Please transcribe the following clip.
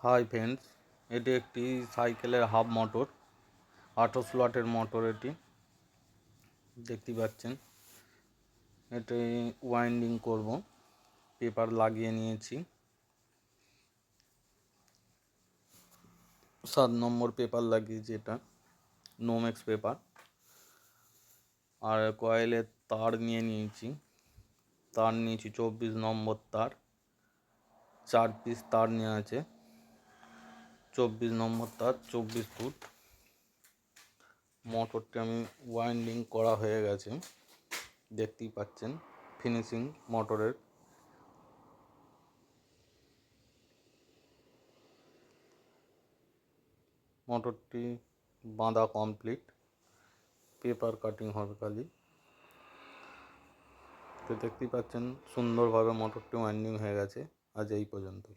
Hi friends, এটি একটি সাইকেলের হাফ মোটর, 18 ওয়াটের মোটর। এটি দেখতে পাচ্ছেন। এটি ওয়াইন্ডিং করব, পেপার লাগিয়ে নিয়েছি। 7 নম্বর পেপার লাগিয়েছি, এটা নোমেক্স পেপার। আর কয়েলের তার নিয়ে নিয়েছি। তার নিয়েছি 24 নম্বর তার, 4 পিস তার নিয়ে আছে। 24 নম্বর তার, 24 ফুট। মোটরটি আমি ওয়াইন্ডিং করা হয়ে গেছে, দেখতেই পাচ্ছেন ফিনিশিং মোটরের। মোটরটি বাঁধা কমপ্লিট, পেপার কাটিং হবে খালি। তো দেখতেই পাচ্ছেন সুন্দরভাবে মোটরটি ওয়াইন্ডিং হয়ে গেছে। আজ এই পর্যন্তই।